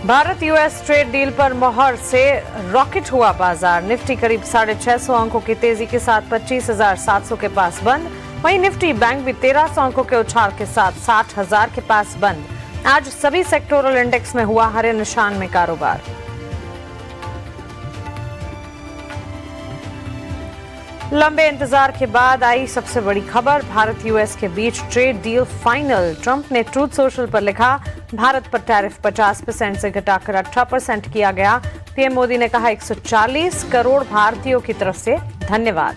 Bharat US trade deal पर मोहर से रॉकेट हुआ बाजार। निफ्टी करीब 650 अंकों की तेजी के साथ 25,700 के पास बंद। वहीं निफ्टी बैंक भी 1300 अंकों के उछाल के साथ 60,000 के पास बंद। आज सभी सेक्टोरल इंडेक्स में हुआ हरे निशान में कारोबार। लंबे इंतजार के बाद आई सबसे बड़ी खबर, भारत यूएस के बीच ट्रेड डील फाइनल। ट्रंप ने ट्रूथ सोशल पर लिखा, भारत पर टैरिफ 50% से घटाकर 18% किया गया। पीएम मोदी ने कहा 140 करोड़ भारतीयों की तरफ से धन्यवाद।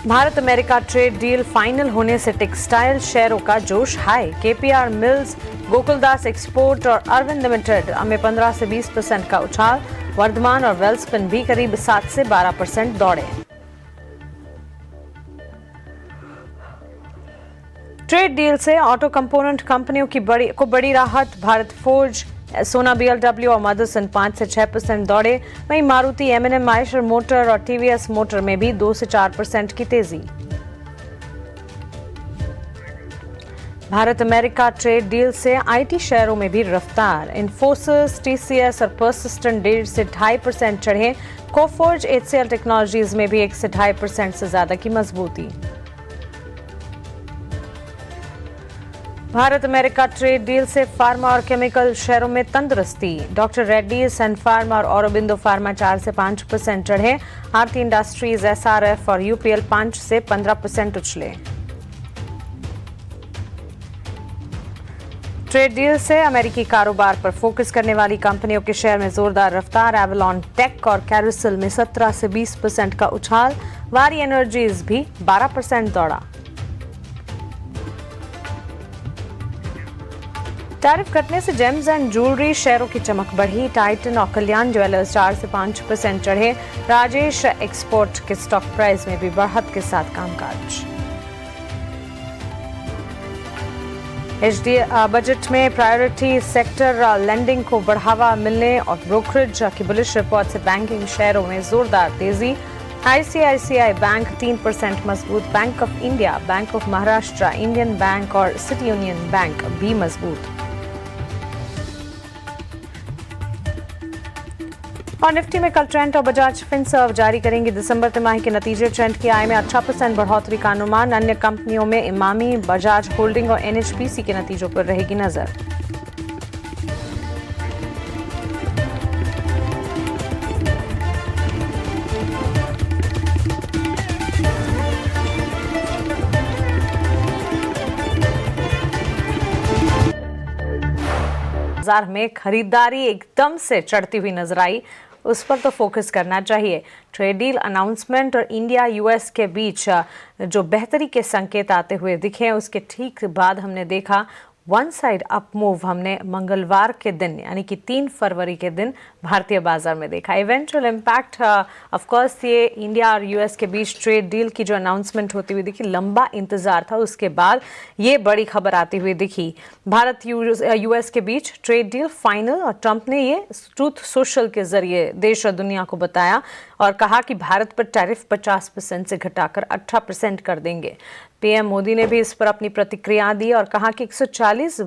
Bharat America trade deal final होने से टेक्सटाइल शेयरों का जोश high. KPR mills, Gokuldas export और अरविंद लिमिटेड में 15 से 20% का उछाल। वर्धमान और वेल्सपन भी करीब 7 से 12% दौड़े। ट्रेड डील से ऑटो कंपोनेंट कंपनियों की बड़ी राहत। भारत फोर्ज, सोना बीएलडब्ल्यू और मदरसन 5 से 6% दौड़े। वहीं मारुति, एमएनएम, आयशर मोटर और टीवीएस मोटर में भी 2 से 4% की तेजी। भारत अमेरिका ट्रेड डील से आईटी शेयरों में भी रफ्तार। इन्फोसिस, टीसीएस और पर्सिस्टेंट 1.5 से 2.5% चढ़े। कोफोर्ज, एचसीएल टेक्नोलॉजीज में भी 1 से 2.5% से ज्यादा की मजबूती। भारत अमेरिका ट्रेड डील से फार्मा और केमिकल शेयरों में तंदुरुस्ती। डॉक्टर रेड्डी, सन फार्मा और औरोबिंदो फार्मा 4 से 5% चढ़े। आरती इंडस्ट्रीज, एसआरएफ और यूपीएल 5 से 15% उछले। ट्रेड डील से अमेरिकी कारोबार पर फोकस करने वाली कंपनियों के शेयर में जोरदार रफ्तार। एवलॉन टेक और कैरोसिल में 17 से 20% का उछाल। वारी एनर्जीज भी 12% दौड़ा। टैरिफ घटने से जेम्स एंड ज्वेलरी शेयरों की चमक बढ़ी। टाइटन और कल्याण ज्वेलर्स 4 से 5% चढ़े। राजेश एक्सपोर्ट के स्टॉक प्राइस में भी बढ़त के साथ कामकाज। एचडी बजट में प्रायोरिटी सेक्टर लेंडिंग को बढ़ावा मिलने और ब्रोकरेज की बुलिश रिपोर्ट से बैंकिंग शेयरों में जोरदार तेजी। आईसीआईसीआई बैंक 3% मजबूत। Bank of India, bank of Maharashtra, Indian bank और सिटी यूनियन बैंक भी मजबूत। और निफ्टी में कल ट्रेंड और बजाज फिनसर्व जारी करेंगे दिसंबर तिमाही के नतीजे। ट्रेंड की आय में 18% बढ़ोतरी का अनुमान। अन्य कंपनियों में इमामी, बजाज होल्डिंग और एनएचपीसी के नतीजों पर रहेगी नजर। बाजार में खरीदारी एकदम से चढ़ती हुई नजर आई, उस पर तो फोकस करना चाहिए। ट्रेड डील अनाउंसमेंट और इंडिया यूएस के बीच जो बेहतरी के संकेत आते हुए दिखे, उसके ठीक बाद हमने देखा वन साइड अप मूव हमने मंगलवार के दिन यानी कि 3 फरवरी के दिन भारतीय बाजार में देखा। इवेंचुअल इम्पैक्ट ऑफ कोर्स ये इंडिया और यूएस के बीच ट्रेड डील की जो अनाउंसमेंट होती हुई दिखी, लंबा इंतजार था, उसके बाद ये बड़ी खबर आती हुई दिखी। भारत यूएस के बीच ट्रेड डील फाइनल और ट्रंप ने ये ट्रूथ सोशल के जरिए देश और दुनिया को बताया और कहा कि भारत पर टैरिफ 50% से घटाकर 18% कर देंगे। पीएम मोदी ने भी इस पर अपनी प्रतिक्रिया दी और कहा कि 140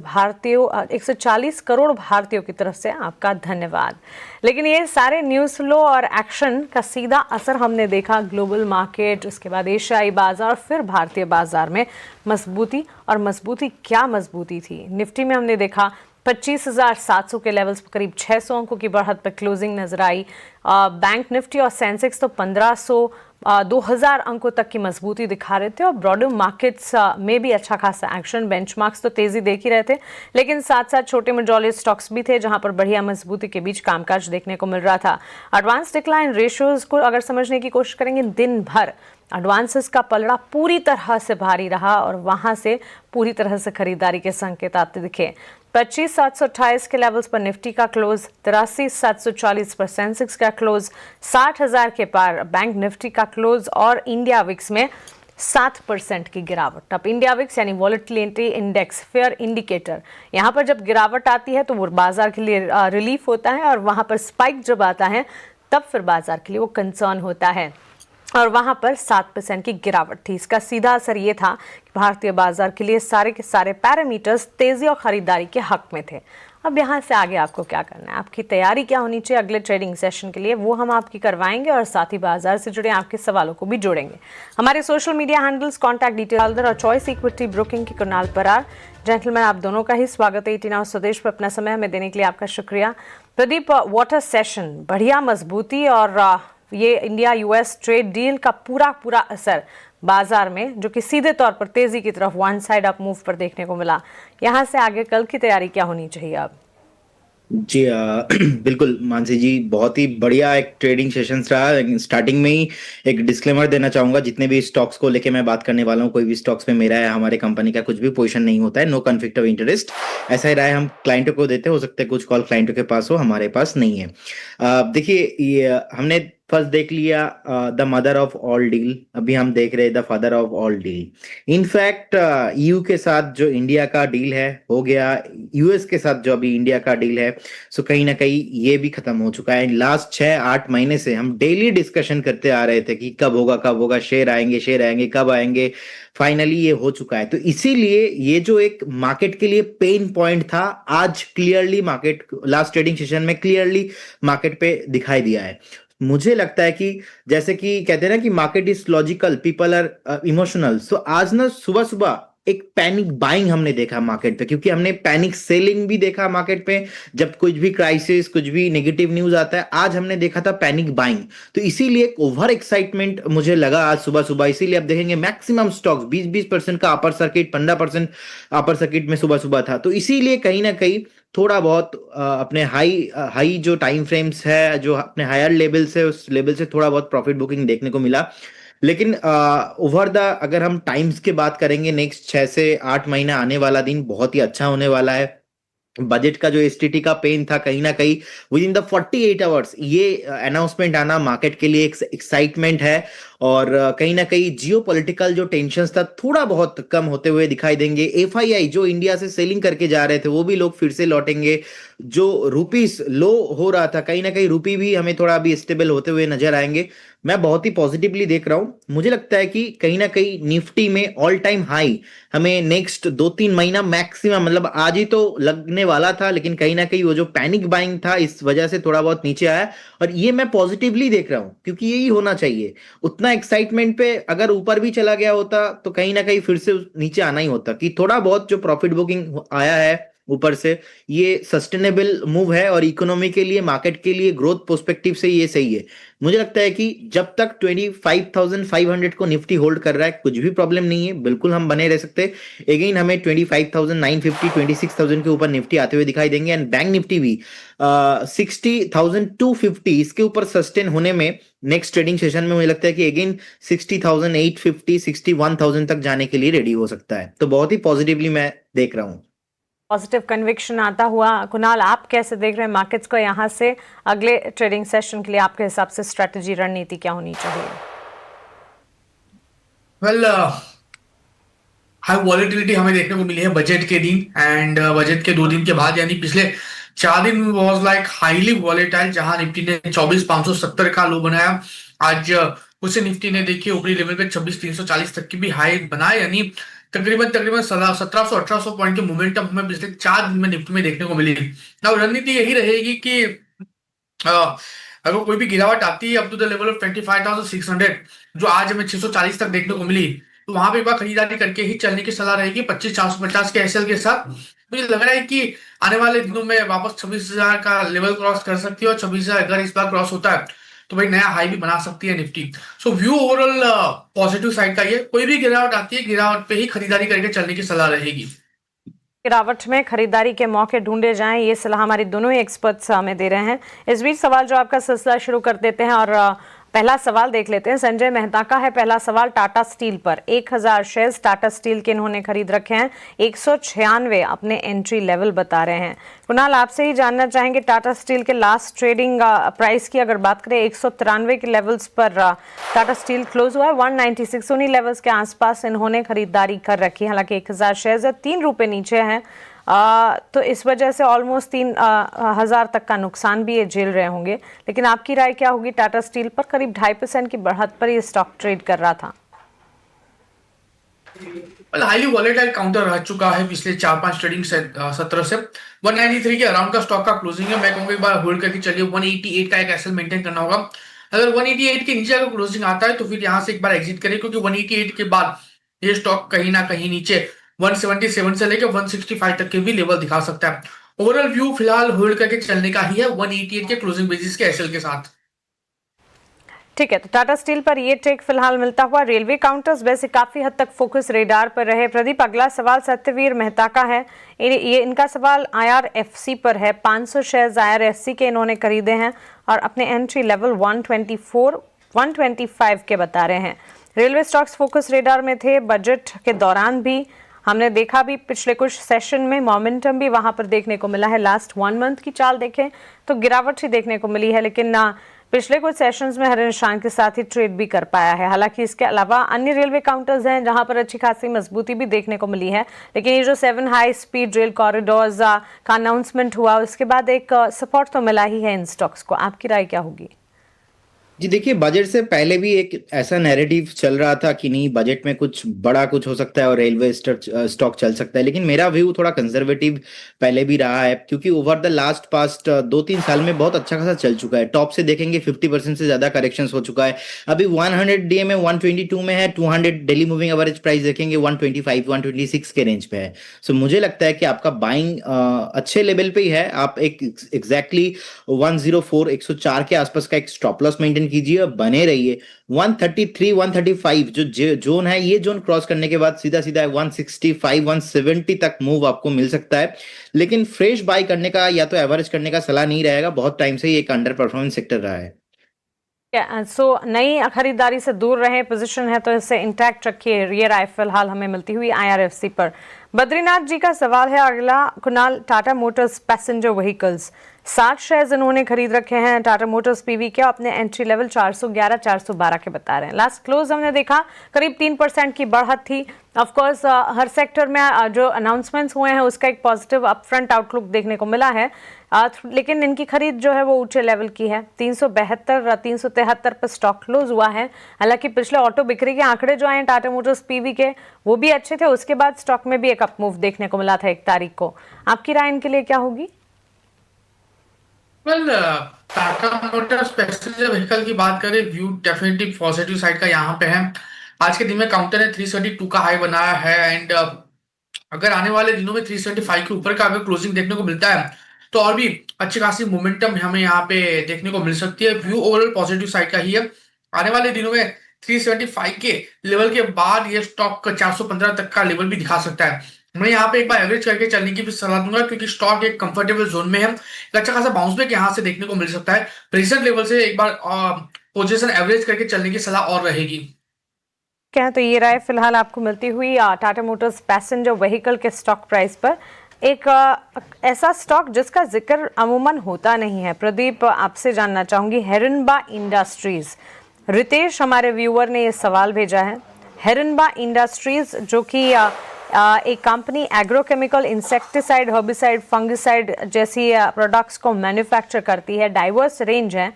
करोड़ भारतीयों की तरफ से आपका धन्यवाद। लेकिन ये सारे न्यूज़ फ्लो और एक्शन का सीधा असर हमने देखा ग्लोबल मार्केट, उसके बाद एशियाई बाजार, फिर भारतीय बाजार में मजबूती। और मजबूती क्या मजबूती थी। निफ्टी में हमने देखा 25,700 के लेवल्स पर करीब 600 अंकों की बढ़त पर क्लोजिंग नजर आई। बैंक निफ्टी और सेंसेक्स तो 1500 2000 अंकों तक की मजबूती दिखा रहे थे और ब्रॉडर मार्केट्स में भी अच्छा खासा एक्शन। बेंचमार्क्स तो तेजी देख ही रहे थे, लेकिन साथ साथ छोटे मेजॉरिटी स्टॉक्स भी थे जहां पर बढ़िया मजबूती के बीच कामकाज देखने को मिल रहा था। एडवांस डिक्लाइन रेशियोज को अगर समझने की कोशिश करेंगे, दिन भर एडवांसेस का पलड़ा पूरी तरह से भारी रहा और वहां से पूरी तरह से खरीदारी के संकेत आते दिखे। 25,728 के लेवल्स पर निफ्टी का क्लोज, 83,740 पर सेंसेक्स का क्लोज, 60,000 के पार बैंक निफ्टी का क्लोज और इंडिया विक्स में 7% की गिरावट। अब इंडिया विक्स यानी वॉलेटिलिटी इंडेक्स, फेयर इंडिकेटर, यहाँ पर जब गिरावट आती है तो वो बाजार के लिए रिलीफ होता है और वहां पर स्पाइक जब आता है तब फिर बाजार के लिए वो कंसर्न होता है। और वहां पर 7% की गिरावट थी। इसका सीधा असर ये था कि भारतीय बाजार के लिए सारे के सारे पैरामीटर्स तेजी और खरीदारी के हक में थे। अब यहाँ से आगे आपको क्या करना है, आपकी तैयारी क्या होनी चाहिए अगले ट्रेडिंग सेशन के लिए, वो हम आपकी करवाएंगे और साथ ही बाजार से जुड़े आपके सवालों को भी जोड़ेंगे। हमारे social media handles, contact detail और चॉइस इक्विटी ब्रोकिंग की कुणाल परार। जेंटलमैन, आप दोनों का ही स्वागत है 18 आवर्स स्वदेश पर। अपना समय हमें देने के लिए आपका शुक्रिया। प्रदीप, वाटर सेशन बढ़िया मजबूती और ये इंडिया यूएस ट्रेड डील का पूरा असर बाजार में, जो कि सीधे तौर पर तेजी की तरफ वन साइड अप मूव पर देखने को मिला, यहां से आगे कल की तैयारी क्या होनी चाहिए अब? जी बिल्कुल मानसी जी, बहुत ही बढ़िया एक ट्रेडिंग सेशन रहा। स्टार्टिंग में ही एक डिस्क्लेमर देना चाहूंगा, जितने भी स्टॉक्स को लेके मैं बात करने वाला हूँ, कोई भी स्टॉक्स में मेरा है हमारे कंपनी का कुछ भी पोजीशन नहीं होता है। नो कॉन्फ्लिक्ट ऑफ इंटरेस्ट, ऐसा ही राय हम क्लाइंटों को देते हो सकता है कुछ कॉल क्लाइंटों के पास हो, हमारे पास नहीं है। देखिए, ये हमने फर्स्ट देख लिया the mother of all deal, अभी हम देख रहे हैं the father of all deal. In fact EU के साथ जो इंडिया का डील है हो गया, यूएस के साथ जो अभी इंडिया का डील है, सो कहीं ना कहीं ये भी खत्म हो चुका है। लास्ट 6-8 महीने से हम डेली डिस्कशन करते आ रहे थे कि कब होगा, शेयर आएंगे, कब आएंगे। फाइनली ये हो चुका है। तो इसीलिए ये जो एक मार्केट के लिए पेन पॉइंट था, आज clearly market last trading session में क्लियरली मार्केट पे दिखाई दिया है। मुझे लगता है कि जैसे कि कहते हैं ना कि market is logical, people are emotional. So आज ना सुबह सुबह एक पैनिक बाइंग हमने देखा मार्केट पे, क्योंकि हमने पैनिक सेलिंग भी देखा मार्केट पे। जब कुछ भी क्राइसिस, कुछ भी नेगेटिव न्यूज आता है, आज हमने देखा था पैनिक बाइंग। तो इसीलिए एक ओवर एक्साइटमेंट मुझे लगा आज सुबह सुबह। इसीलिए आप देखेंगे मैक्सिमम स्टॉक्स 20% का अपर सर्किट, 15% अपर सर्किट में सुबह सुबह था। तो इसीलिए कहीं ना कहीं थोड़ा बहुत अपने हाई जो टाइम फ्रेम्स है, जो अपने हायर लेवल से, उस लेवल से थोड़ा बहुत प्रॉफिट बुकिंग देखने को मिला। लेकिन ओवर द अगर हम टाइम्स की बात करेंगे, नेक्स्ट 6 से 8 महीना आने वाला दिन बहुत ही अच्छा होने वाला है। बजट का जो एसटीटी का पेन था, कहीं ना कहीं विद इन द 48 आवर्स ये अनाउंसमेंट आना मार्केट के लिए एक एक्साइटमेंट है। और कहीं ना कहीं जियो पॉलिटिकल जो टेंशन था थोड़ा बहुत कम होते हुए दिखाई देंगे। एफआईआई जो इंडिया से सेलिंग करके जा रहे थे, वो भी लोग फिर से लौटेंगे। जो रुपीस लो हो रहा था, कहीं ना कहीं रुपी भी हमें थोड़ा अभी स्टेबल होते हुए नजर आएंगे। मैं बहुत ही पॉजिटिवली देख रहा हूं। मुझे लगता है कि कहीं ना कहीं निफ्टी में ऑल टाइम हाई हमें नेक्स्ट 2-3 महीना मैक्सिमम, मतलब आज ही तो लगने वाला था, लेकिन कहीं ना कहीं वो जो पैनिक बाइंग था इस वजह से थोड़ा बहुत नीचे आया। और ये मैं पॉजिटिवली देख रहा हूं, क्योंकि यही होना चाहिए। उतना एक्साइटमेंट पे अगर ऊपर भी चला गया होता तो कहीं ना कहीं फिर से नीचे आना ही होता। कि थोड़ा बहुत जो प्रॉफिट बुकिंग आया है ऊपर से, ये सस्टेनेबल मूव है और इकोनॉमी के लिए, मार्केट के लिए, ग्रोथ पर्सपेक्टिव से ये सही है। मुझे लगता है कि जब तक 25,500 को निफ्टी होल्ड कर रहा है, कुछ भी प्रॉब्लम नहीं है, बिल्कुल हम बने रह सकते। अगेन हमें 25,950, 26,000 के ऊपर निफ्टी आते हुए दिखाई देंगे। एंड बैंक निफ्टी भी 60,250 इसके ऊपर सस्टेन होने में नेक्स्ट ट्रेडिंग सेशन में मुझे लगता है कि अगेन 60,850, 61,000 तक जाने के लिए रेडी हो सकता है। तो बहुत ही पॉजिटिवली मैं देख रहा हूँ। पॉजिटिव कन्विक्शन आता हुआ। कुणाल, आप कैसे देख रहे हैं मार्केट्स को यहाँ से अगले ट्रेडिंग सेशन के लिए? आपके हिसाब से स्ट्रेटजी, रणनीति क्या होनी चाहिए? वेल, हाई वॉलेटिलिटी हमें देखने को मिली है बजट के दिन। एंड बजट के 2 दिन के बाद, यानी पिछले 4 दिन वाज लाइक हाईली वॉलेटाइल, जहां निफ्टी ने 24,570 का लो बनाया। आज उसे निफ्टी ने देखिए ऊपरी लेवल पे 26,340 तक की भी हाई बनाया, यानी तकरीबन 1700-1800 पॉइंट की मोमेंटम हमें पिछले 4 दिन में निफ्टी में देखने को मिली। अब रणनीति यही रहेगी कि अगर कोई भी गिरावट आती है up to the level of 25,600, जो आज हमें 640 तक देखने को मिली, तो वहां पे एक बार खरीदारी करके ही चलने की सलाह रहेगी 25,450 के एसएल के साथ। मुझे लग रहा है कि आने वाले दिनों में वापस 26,000 का लेवल क्रॉस कर सकती है, और 26,000 अगर इस बार क्रॉस होता है तो भाई नया हाई भी बना सकती है निफ्टी। सो व्यू ओवरऑल पॉजिटिव साइड का ये। कोई भी गिरावट आती है, गिरावट पे ही खरीदारी करके चलने की सलाह रहेगी। गिरावट में खरीदारी के मौके ढूंढे जाएं, ये सलाह हमारी दोनों ही एक्सपर्ट्स हमें दे रहे हैं। इस बीच सवाल जो आपका सिलसिला शुरू कर देते हैं और पहला सवाल देख लेते हैं। संजय मेहता का है पहला सवाल टाटा स्टील पर। 1,000 शेयर्स टाटा स्टील के इन्होंने खरीद रखे हैं। 196 अपने एंट्री लेवल बता रहे हैं। कुणाल, आपसे ही जानना चाहेंगे टाटा स्टील के लास्ट ट्रेडिंग प्राइस की अगर बात करें, 193 के लेवल्स पर टाटा स्टील क्लोज हुआ है। 196 उन्हीं लेवल्स के आसपास इन्होंने खरीदारी कर रखी है। हालांकि 1,000 शेयर्स है, 3 रुपए नीचे हैं। तो इस वजह से ऑलमोस्ट 3,000 तक का नुकसान भी ये झेल रहे होंगे। लेकिन आपकी राय क्या होगी? टाटा स्टील पर करीब 2.5% की बढ़त पर ये स्टॉक ट्रेड कर रहा था। हाईली वॉलेटाइल काउंटर रह चुका है पिछले 4-5 ट्रेडिंग सत्र से। 193 के अराउंड का स्टॉक का क्लोजिंग है। मैं कहूंगा एक बार होल्ड करके चलिए, 188 का एक एसएल मेंटेन करना होगा। अगर 188 के नीचे अगर क्लोजिंग आता है तो फिर यहां से एक बार एग्जिट करें, क्योंकि 188 के बाद ये स्टॉक कहीं ना कहीं नीचे 177 से लेकर 165 तक के भी लेवल दिखा सकता है। ओवरऑल व्यू फिलहाल होल्ड करके चलने का ही है 188 के क्लोजिंग बेसिस के एसएल के साथ। ठीक है, तो टाटा स्टील पर ये टेक फिलहाल मिलता हुआ। रेलवे काउंटर्स वैसे काफी हद तक फोकस रेडार पर रहे। प्रदीप, अगला सवाल सत्यवीर मेहता का है। ये इनका सवाल IRFC पर है। 500 शेयर्स IRFC के इन्होंने खरीदे हैं और अपने एंट्री लेवल 124 125 के बता रहे हैं। रेलवे स्टॉक्स फोकस रेडार में थे। बजट के दौरान भी हमने देखा भी पिछले कुछ सेशन में मोमेंटम भी वहां पर देखने को मिला है। लास्ट 1 मंथ की चाल देखें तो गिरावट ही देखने को मिली है, लेकिन पिछले कुछ सेशंस में हरे निशान के साथ ही ट्रेड भी कर पाया है। हालांकि इसके अलावा अन्य रेलवे काउंटर्स हैं जहां पर अच्छी खासी मजबूती भी देखने को मिली है। लेकिन ये जो 7 हाई स्पीड रेल कॉरिडोर्स का अनाउंसमेंट हुआ, उसके बाद एक सपोर्ट तो मिला ही है इन स्टॉक्स को। आपकी राय क्या होगी? जी देखिए, बजट से पहले भी एक ऐसा नैरेटिव चल रहा था कि नहीं, बजट में कुछ बड़ा कुछ हो सकता है और रेलवे स्टॉक चल सकता है। लेकिन मेरा व्यू थोड़ा कंजर्वेटिव पहले भी रहा है, क्योंकि ओवर द लास्ट पास्ट 2-3 साल में बहुत अच्छा खासा चल चुका है। टॉप से देखेंगे 50% से ज्यादा करेक्शंस हो चुका है। अभी 100 डे में 122 में है। 200 डेली मूविंग एवरेज प्राइस देखेंगे 125 126 के रेंज पे है। सो मुझे लगता है कि आपका बाइंग अच्छे लेवल पे ही है। आप एक एग्जैक्टली 104 104 के आसपास का एक स्टॉप लॉस मेंटेन कीजिए और बने रहिए। 133 135 जो जोन है, ये जोन क्रॉस करने के बाद सीधा सीधा 165 170 तक मूव आपको मिल सकता है। लेकिन फ्रेश बाय करने का या तो एवरेज करने का सलाह नहीं रहेगा। बहुत टाइम से ही एक अंडर परफॉर्मेंस सेक्टर रहा है। सो नई खरीदारी से दूर रहे, पोजीशन है तो इसे इंटैक्ट रखिए। ये राय फिलहाल हमें मिलती हुई IRFC पर। बद्रीनाथ जी का सवाल है अगला। Kunal, Tata Motors passenger vehicles 60 shares इन्होंने खरीद रखे हैं। टाटा मोटर्स PV के अपने एंट्री लेवल 411 412 के बता रहे हैं। लास्ट क्लोज हमने देखा करीब 3% की बढ़त थी। ऑफ कोर्स हर सेक्टर में जो अनाउंसमेंट्स हुए हैं उसका एक पॉजिटिव अपफ्रंट आउटलुक देखने को मिला है। लेकिन इनकी खरीद जो है वो ऊंचे लेवल की है। 372 373 पर स्टॉक क्लोज हुआ है। हालांकि पिछले ऑटो बिक्री के आंकड़े जो आए हैं टाटा मोटर्स PV के, वो भी अच्छे थे। उसके बाद स्टॉक में भी एक अप मूव देखने को मिला था 1 तारीख को। आपकी राय इनके लिए क्या होगी? Well, Tata Motors passenger vehicle की बात करें, व्यू डेफिनेटली पॉजिटिव साइड का यहाँ पे है। आज के दिन में काउंटर ने 372 का हाई बनाया है एंड अगर आने वाले दिनों में 375 के ऊपर का अगर क्लोजिंग देखने को मिलता है तो और भी अच्छी खासी मोमेंटम हमें यहाँ पे देखने को मिल सकती है। व्यू ओवरऑल पॉजिटिव साइड का ही है। आने वाले दिनों में 375 के लेवल के बाद ये स्टॉक 415 तक का लेवल भी दिखा सकता है। मैं यहाँ पे एक बार एवरेज करके चलने की भी सलाह दूंगा, क्योंकि स्टॉक एक कंफर्टेबल जोन में है। एक अच्छा खासा बाउंस बैक यहाँ से देखने को मिल सकता है। प्रेजेंट लेवल से एक बार पोजीशन एवरेज करके चलने की सलाह और रहेगी। क्या तो ये राय फिलहाल आपको मिलती हुई टाटा मोटर्स पैसेंजर व्हीकल के स्टॉक प्राइस पर। एक ऐसा स्टॉक जिसका जिक्र अमूमन होता नहीं है। प्रदीप, आपसे जानना चाहूंगी हेरनबा इंडस्ट्रीज। रितेश हमारे व्यूअर ने ये सवाल भेजा है। हेरनबा इंडस्ट्रीज जो कि एक company agrochemical, insecticide, herbicide, fungicide जैसी प्रोडक्ट्स को मैन्युफैक्चर करती है। डाइवर्स रेंज है।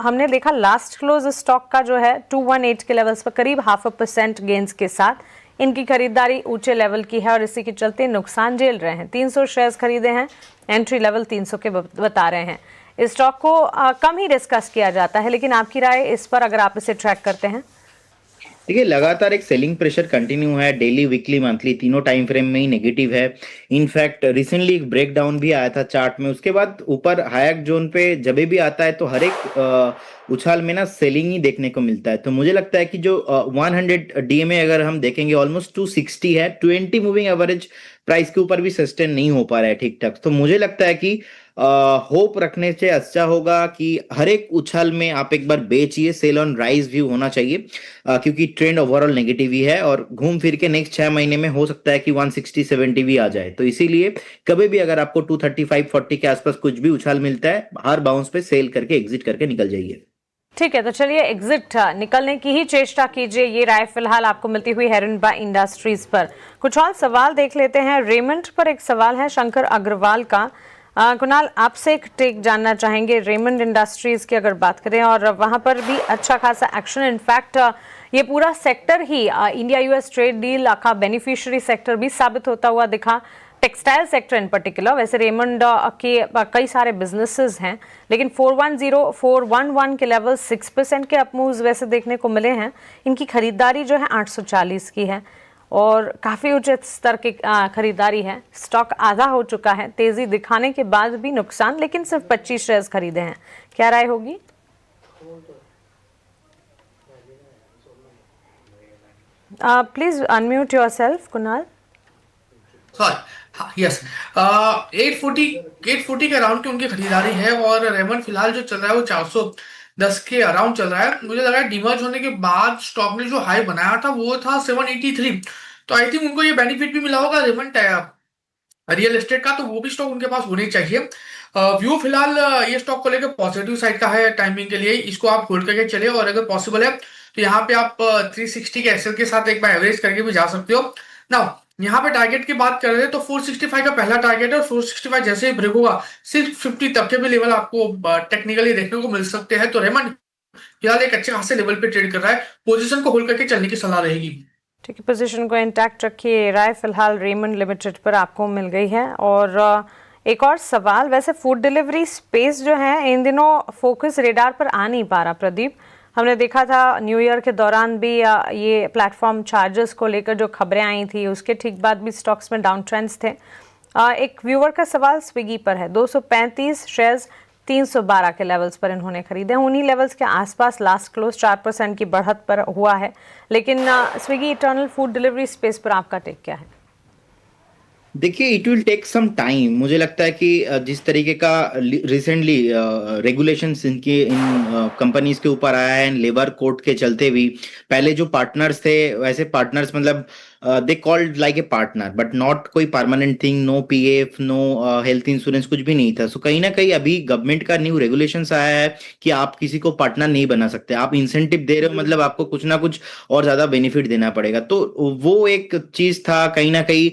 हमने देखा लास्ट क्लोज स्टॉक का जो है 218 के लेवल्स पर करीब 0.5% गेंस के साथ इनकी खरीदारी ऊंचे लेवल की है और इसी के चलते नुकसान झेल रहे हैं। 300 शेयर्स खरीदे हैं, एंट्री लेवल 300 के बता रहे हैं। इस स्टॉक को कम ही डिस्कस किया जाता है, लेकिन आपकी राय इस पर अगर आप इसे ट्रैक करते हैं? देखिए, लगातार एक सेलिंग प्रेशर कंटिन्यू है। डेली, वीकली, मंथली तीनों टाइम फ्रेम में ही नेगेटिव है। इनफैक्ट रिसेंटली एक ब्रेकडाउन भी आया था चार्ट में। उसके बाद ऊपर हायर जोन पे जब भी आता है तो हर एक उछाल में ना सेलिंग ही देखने को मिलता है। तो मुझे लगता है कि जो 100 DMA अगर हम देखेंगे ऑलमोस्ट 260 है। 20 मूविंग एवरेज प्राइस के ऊपर भी सस्टेन नहीं हो पा रहा है ठीक ठाक। तो मुझे लगता है कि होप रखने से अच्छा होगा कि हर एक उछाल में आप एक बार बेचिए। सेल ऑन राइज व्यू होना चाहिए, क्योंकि ट्रेंड ओवरऑल नेगेटिव ही है और घूम फिर के नेक्स्ट 6 महीने में हो सकता है कि 160-70 भी आ जाए। तो इसीलिए कभी भी अगर आपको 235-40 के आसपास कुछ भी उछाल मिलता है, हर बाउंस पे सेल करके एग्जिट करके निकल जाइए। ठीक है, तो चलिए एग्जिट निकलने की ही चेष्टा कीजिए, ये राय फिलहाल आपको मिलती हुई हेरनबा इंडस्ट्रीज पर। कुछ और सवाल देख लेते हैं। रेमंड पर एक सवाल है शंकर अग्रवाल का। कुणाल, आपसे एक टेक जानना चाहेंगे रेमंड इंडस्ट्रीज की अगर बात करें, और वहां पर भी अच्छा खासा एक्शन, इनफैक्ट ये पूरा सेक्टर ही इंडिया यूएस ट्रेड डील का बेनिफिशियरी सेक्टर भी साबित होता हुआ दिखा, टेक्सटाइल सेक्टर इन पर्टिकुलर। वैसे रेमंड के कई सारे बिजनेसेस हैं, लेकिन 410 411 के लेवल 6% के अप मूव्स वैसे देखने को मिले हैं। इनकी खरीदारी जो है 840 की है और काफ़ी उच्च स्तर की खरीदारी है। स्टॉक आधा हो चुका है, तेज़ी दिखाने के बाद भी नुकसान, लेकिन सिर्फ 25 शेयर्स खरीदे हैं। क्या राय होगी? Please unmute yourself Kunal. Sorry, yes, 840 के अराउंड की उनकी खरीदारी है और रेमंड फिलहाल जो चल रहा है वो 410 के अराउंड चल रहा है। मुझे लगा है डीमर्ज होने के बाद स्टॉक ने जो हाई बनाया था वो था 783, तो आई थिंक उनको ये बेनिफिट भी मिला होगा रेमंड रियल एस्टेट का, तो वो भी स्टॉक उनके पास होने चाहिए। व्यू फिलहाल ये स्टॉक को लेकर पॉजिटिव साइड का है टाइमिंग के लिए, इसको आप होल्ड करके चले और अगर पॉसिबल है तो यहाँ पे आप 360 के एसएल के साथ एक बार एवरेज करके भी जा सकते हो। नाउ यहाँ पे टारगेट की बात कर रहे हैं तो 465 का पहला टारगेट है और 465 जैसे ही ब्रेक होगा 650 तक के भी लेवल आपको टेक्निकली देखने को मिल सकते हैं। तो रेमंड फिलहाल एक अच्छे खासे लेवल पे ट्रेड कर रहा है, पोजीशन को होल्ड करके चलने की सलाह रहेगी। ठीक है, पोजीशन को इंटैक्ट रखिए। राय फिलहाल रेमंड लिमिटेड पर आपको मिल गई है। और एक और सवाल, वैसे फूड डिलीवरी स्पेस जो है इन दिनों फोकस रेडार पर आ नहीं पा रहा प्रदीप। हमने देखा था न्यू ईयर के दौरान भी ये प्लेटफॉर्म चार्जेस को लेकर जो खबरें आई थी उसके ठीक बाद भी स्टॉक्स में डाउन ट्रेंड्स थे। एक व्यूअर का सवाल स्विगी पर है। 235 शेयर्स 312 के लेवल्स पर इन्होंने खरीदे हैं। उन्हीं लेवल्स के आसपास लास्ट क्लोज 4% की बढ़त पर हुआ है। लेकिन Swiggy Eternal food delivery space पर आपका टेक क्या है? देखिए, it will take some time. मुझे लगता है कि जिस तरीके का रिसेंटली रेगुलेशंस इनकी इन कंपनीज के ऊपर आया है, लेबर कोड के चलते भी, पहले जो पार्टनर्स थे वैसे पार्टनर्स मतलब they called like a partner but not कोई permanent thing, no PF, no health insurance, कुछ भी नहीं था। सो कहीं ना कहीं अभी गवर्नमेंट का न्यू रेगुलेशंस आया है कि आप किसी को पार्टनर नहीं बना सकते। आप इंसेंटिव दे रहे हो मतलब आपको कुछ ना कुछ और ज्यादा बेनिफिट देना पड़ेगा। तो वो एक चीज था, कहीं ना कहीं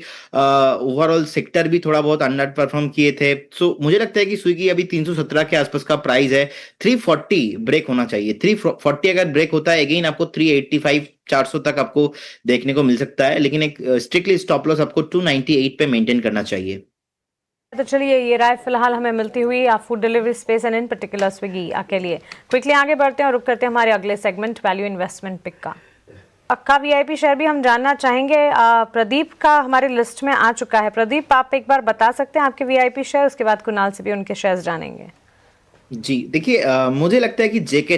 ओवरऑल सेक्टर भी थोड़ा बहुत अंडर परफॉर्म किए थे। सो मुझे लगता है कि स्विगी अभी 317 के आसपास का प्राइस है, 340 ब्रेक होना चाहिए। 340 अगर ब्रेक होता है अगेन आपको 385 400 तक आपको देखने को मिल सकता है, लेकिन एक स्ट्रिक्टली स्टॉप लॉस आपको 298 पे मेंटेन करना चाहिए। तो चलिए, ये राय फिलहाल हमें मिलती हुई food delivery space and in particular Swiggy के लिए। क्विकली आगे बढ़ते हैं और रुक करते हैं हमारे अगले सेगमेंट वैल्यू इन्वेस्टमेंट पिक का। पक्का वीआईपी शेयर भी हम जानना चाहेंगे। प्रदीप का हमारे लिस्ट में आ चुका है। प्रदीप, आप एक बार बता सकते हैं आपके वीआईपी शेयर, उसके बाद कुणाल से भी उनके शेयर्स जानेंगे। जी देखिए, मुझे लगता है कि जेके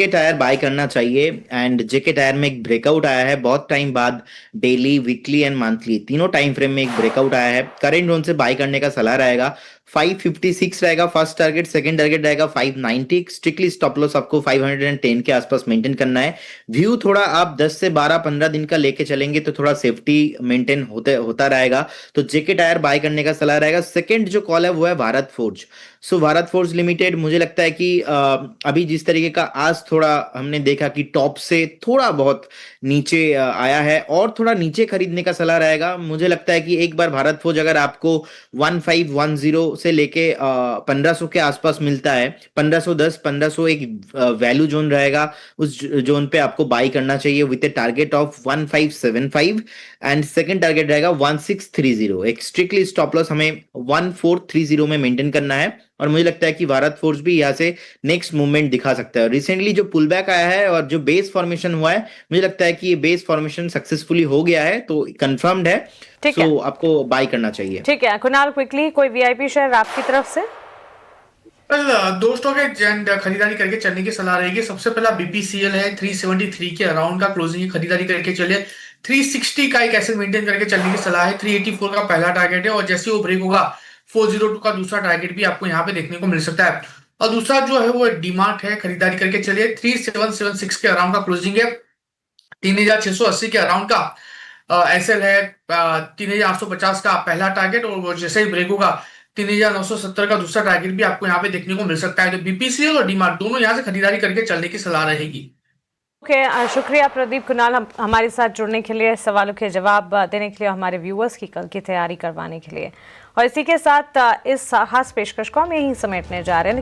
टायर बाय करना चाहिए। एंड जेके टायर में एक ब्रेकआउट आया है बहुत टाइम बाद, डेली, वीकली एंड मंथली तीनों टाइम फ्रेम में एक ब्रेकआउट आया है। करेंट जोन से बाय करने का सलाह रहेगा। 556 रहेगा फर्स्ट टारगेट, सेकंड टारगेट रहेगा 590। स्ट्रिक्टली स्टॉप लॉस आपको 510 के आसपास मेंटेन करना है। व्यू थोड़ा आप 10 से 12-15 दिन का लेके चलेंगे तो थोड़ा सेफ्टी मेंटेन होता रहेगा। तो जेके टायर बाय करने का सलाह रहेगा। सेकंड जो कॉल है वो है भारत फोर्ज। सो भारत फोर्ज लिमिटेड, मुझे लगता है कि अभी जिस तरीके का आज थोड़ा हमने देखा कि टॉप से थोड़ा बहुत नीचे आया है और थोड़ा नीचे खरीदने का सलाह रहेगा। मुझे लगता है कि एक बार भारत फोर्ज अगर आपको 1510 से लेके 1500 के आसपास मिलता है, 1510 1500 एक वैल्यू जोन रहेगा, उस जोन पे आपको बाई करना चाहिए with A target of 1575 and second target रहेगा 1630। एक स्ट्रिक्टली स्टॉप लॉस हमें 1430 में मेंटेन करना है। और मुझे लगता है कि भारत फोर्स भी यहाँ से नेक्स्ट मूवमेंट दिखा सकता है। रिसेंटली जो पुल बैक आया है और जो बेस फॉर्मेशन हुआ है, मुझे लगता है कि ये बेस फॉर्मेशन सक्सेसफुली हो गया है, तो कंफर्म्ड है। सो आपको बाय करना चाहिए। ठीक है कुणाल, क्विकली कोई वीआईपी शेयर आपकी तरफ से? दो स्टॉक है खरीदारी करके चलने की सलाह रहेगी। सबसे पहला बीपीसीएल है, 373 के अराउंड का क्लोजिंग की खरीदारी करके चलिए। 360 का एक ऐसे मेंटेन करके चलने की सलाह है। 384 का पहला टारगेट है और जैसे वो ब्रेक होगा 402 का दूसरा टारगेट भी आपको यहाँ पे देखने को मिल सकता है। और दूसरा जो है वो डीमार्ट है, खरीदारी करके चलिए। 3776 के अराउंड का क्लोजिंग है। 3680 के अराउंड का एसएल है। 3850 का पहला टारगेट और वो जैसे ही ब्रेक होगा 3970 का दूसरा टारगेट भी आपको यहाँ पे देखने को मिल सकता है। तो बीपीसीएल और डीमार्ट दोनों यहाँ से खरीदारी करके चलने की सलाह रहेगी। ओके, शुक्रिया प्रदीप कुणाल हमारे साथ जुड़ने के लिए, सवालों के जवाब देने के लिए, हमारे व्यूअर्स की कल की तैयारी करवाने के लिए। और इसी के साथ इस खास पेशकश को हम यहीं समेटने जा रहे हैं।